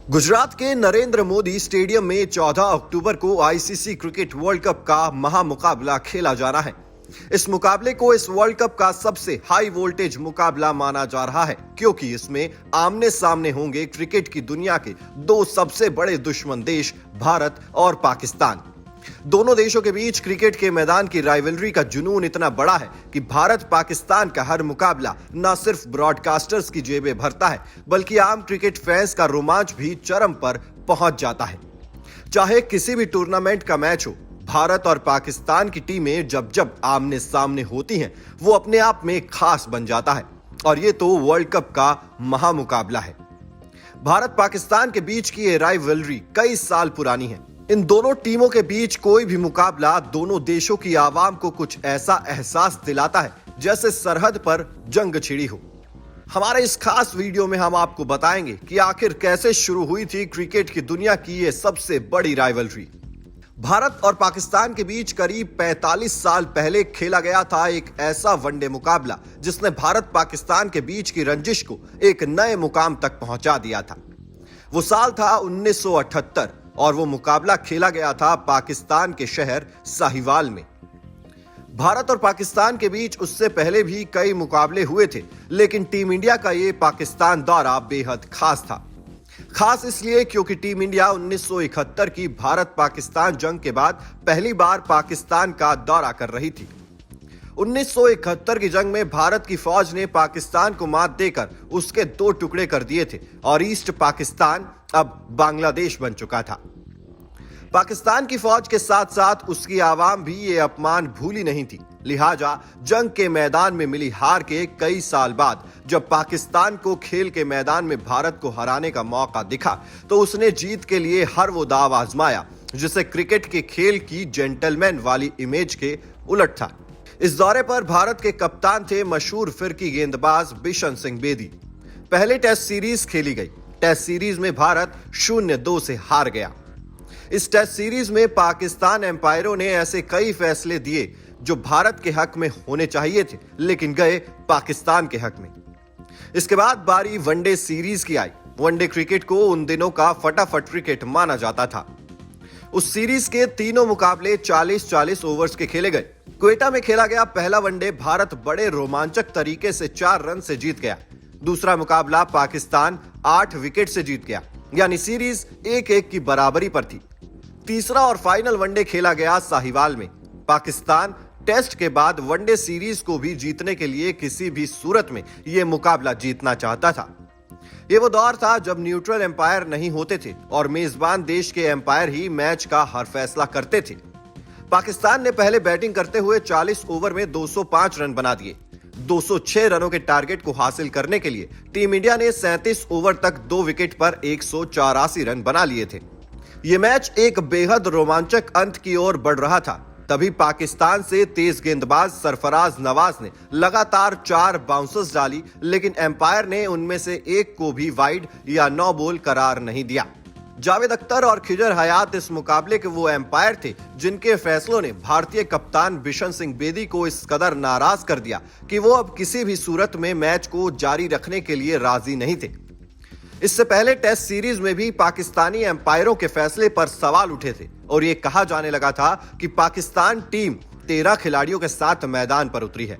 गुजरात के नरेंद्र मोदी स्टेडियम में 14 अक्टूबर को आईसीसी क्रिकेट वर्ल्ड कप का महामुकाबला खेला जाना है। इस मुकाबले को इस वर्ल्ड कप का सबसे हाई वोल्टेज मुकाबला माना जा रहा है, क्योंकि इसमें आमने सामने होंगे क्रिकेट की दुनिया के दो सबसे बड़े दुश्मन देश भारत और पाकिस्तान। दोनों देशों के बीच क्रिकेट के मैदान की राइवलरी का जुनून इतना बड़ा है कि भारत पाकिस्तान का हर मुकाबला न सिर्फ ब्रॉडकास्टर्स की जेबें भरता है, बल्कि आम क्रिकेट फैंस का रोमांच भी चरम पर पहुंच जाता है। चाहे किसी भी टूर्नामेंट का मैच हो, भारत और पाकिस्तान की टीमें जब जब आमने सामने होती हैं, वो अपने आप में खास बन जाता है। और ये तो वर्ल्ड कप का महामुकाबला है। भारत पाकिस्तान के बीच की ये राइवलरी कई साल पुरानी है। इन दोनों टीमों के बीच कोई भी मुकाबला दोनों देशों की आवाम को कुछ ऐसा एहसास दिलाता है जैसे सरहद पर जंग छिड़ी हो। हमारे इस खास वीडियो में हम आपको बताएंगे कि आखिर कैसे शुरू हुई थी क्रिकेट की दुनिया की ये सबसे बड़ी राइवलरी। भारत और पाकिस्तान के बीच करीब 45 साल पहले खेला गया था एक ऐसा वनडे मुकाबला जिसने भारत पाकिस्तान के बीच की रंजिश को एक नए मुकाम तक पहुंचा दिया था। वो साल था 1978 और वो मुकाबला खेला गया था पाकिस्तान के शहर साहिवाल में। भारत और पाकिस्तान के बीच उससे पहले भी कई मुकाबले हुए थे, लेकिन टीम इंडिया का ये पाकिस्तान दौरा बेहद खास था। खास इसलिए क्योंकि टीम इंडिया 1971 की भारत पाकिस्तान जंग के बाद पहली बार पाकिस्तान का दौरा कर रही थी। 1971 की जंग में भारत की फौज ने पाकिस्तान को मात देकर उसके दो टुकड़े कर दिए थे और ईस्ट पाकिस्तान अब बांग्लादेश बन चुका था। पाकिस्तान की फौज के साथ साथ उसकी आवाम भी ये अपमान भूली नहीं थी। लिहाजा जंग के मैदान में मिली हार के कई साल बाद जब पाकिस्तान को खेल के मैदान में भारत को हराने का मौका दिखा, तो उसने जीत के लिए हर वो दाव आजमाया जिसे क्रिकेट के खेल की जेंटलमैन वाली इमेज के उलट था। इस दौरे पर भारत के कप्तान थे मशहूर फिरकी गेंदबाज बिशन सिंह बेदी। पहले टेस्ट सीरीज खेली गई। टेस्ट सीरीज में भारत 0-2 से हार गया। इस टेस्ट सीरीज में पाकिस्तान एम्पायरों ने ऐसे कई फैसले दिए जो भारत के हक में होने चाहिए थे, लेकिन गए पाकिस्तान के हक में। इसके बाद बारी वनडे सीरीज की आई। वनडे क्रिकेट को उन दिनों का फटाफट क्रिकेट माना जाता था। उस सीरीज के तीनों मुकाबले 40-40 ओवर्स के खेले गए। क्वेटा में खेला गया पहला वनडे भारत बड़े रोमांचक तरीके से 4 रन से जीत गया। दूसरा मुकाबला पाकिस्तान 8 विकेट से जीत गया, यानी सीरीज 1-1 की बराबरी पर थी। तीसरा और फाइनल वनडे खेला गया साहिवाल में। पाकिस्तान टेस्ट के बाद वनडे सीरीज को भी जीतने के लिए किसी भी सूरत में यह मुकाबला जीतना चाहता था। ये वो दौर था जब न्यूट्रल एम्पायर नहीं होते थे और मेजबान देश के एम्पायर ही मैच का हर फैसला करते थे। पाकिस्तान ने पहले बैटिंग करते हुए 40 ओवर में 205 रन बना दिए। 206 रनों के टारगेट को हासिल करने के लिए टीम इंडिया ने 37 ओवर तक 2 विकेट पर 184 रन बना लिए थे। यह मैच एक बेहद रोमांचक अंत की ओर बढ़ रहा था। तभी पाकिस्तान से तेज गेंदबाज सरफराज नवाज ने लगातार 4 बाउंसर्स डाली, लेकिन एम्पायर ने उनमें से एक को भी वाइड या नो बॉल करार नहीं दिया। जावेद अख्तर और खिजर हयात इस मुकाबले के वो एम्पायर थे जिनके फैसलों ने भारतीय कप्तान बिशन सिंह बेदी को इस कदर नाराज कर दिया कि वो अब किसी भी सूरत में मैच को जारी रखने के लिए राजी नहीं थे। इससे पहले टेस्ट सीरीज में भी पाकिस्तानी एम्पायरों के फैसले पर सवाल उठे थे और ये कहा जाने लगा था कि पाकिस्तान टीम 13 खिलाड़ियों के साथ मैदान पर उतरी है।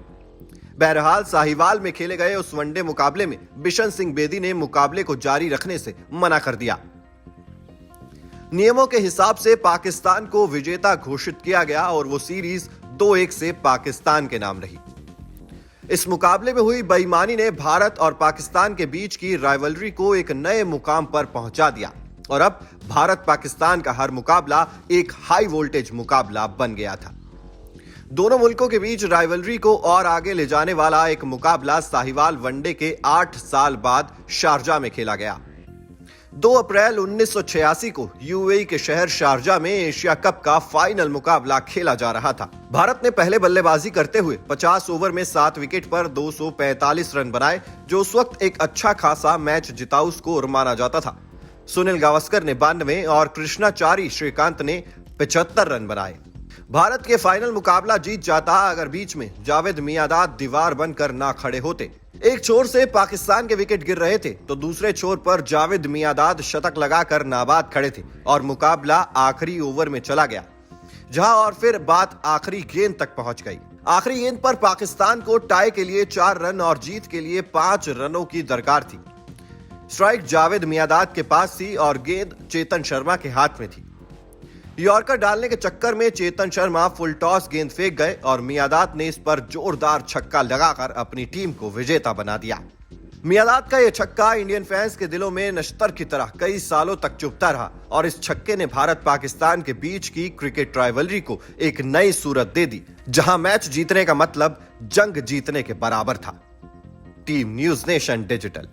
बहरहाल साहिवाल में खेले गए उस वनडे मुकाबले में बिशन सिंह बेदी ने मुकाबले को जारी रखने से मना कर दिया। नियमों के हिसाब से पाकिस्तान को विजेता घोषित किया गया और वो सीरीज 2-1 से पाकिस्तान के नाम रही। इस मुकाबले में हुई बेईमानी ने भारत और पाकिस्तान के बीच की राइवलरी को एक नए मुकाम पर पहुंचा दिया और अब भारत पाकिस्तान का हर मुकाबला एक हाई वोल्टेज मुकाबला बन गया था। दोनों मुल्कों के बीच राइवलरी को और आगे ले जाने वाला एक मुकाबला साहिवाल वनडे के 8 साल बाद शारजा में खेला गया। 2 अप्रैल 1986 को यूएई के शहर शारजा में एशिया कप का फाइनल मुकाबला खेला जा रहा था। भारत ने पहले बल्लेबाजी करते हुए 50 ओवर में 7 विकेट पर 245 रन बनाए, जो उस वक्त एक अच्छा खासा मैच जिताऊ स्कोर माना जाता था। सुनील गावस्कर ने 92 और कृष्णाचारी श्रीकांत ने 75 रन बनाए। भारत के फाइनल मुकाबला जीत जाता अगर बीच में जावेद मियांदाद दीवार बनकर ना खड़े होते। एक छोर से पाकिस्तान के विकेट गिर रहे थे तो दूसरे छोर पर जावेद मियांदाद शतक लगाकर नाबाद खड़े थे और मुकाबला आखिरी ओवर में चला गया, जहां और फिर बात आखिरी गेंद तक पहुंच गई। आखिरी गेंद पर पाकिस्तान को टाई के लिए 4 रन और जीत के लिए 5 रनों की दरकार थी। स्ट्राइक जावेद मियांदाद के पास थी और गेंद चेतन शर्मा के हाथ में थी। यॉर्कर डालने के चक्कर में चेतन शर्मा फुल टॉस गेंद फेंक गए और मियांदाद ने इस पर जोरदार छक्का लगाकर अपनी टीम को विजेता बना दिया। मियांदाद का यह छक्का इंडियन फैंस के दिलों में नश्तर की तरह कई सालों तक चुभता रहा और इस छक्के ने भारत पाकिस्तान के बीच की क्रिकेट राइवलरी को एक नई सूरत दे दी, जहां मैच जीतने का मतलब जंग जीतने के बराबर था। Team news nation digital.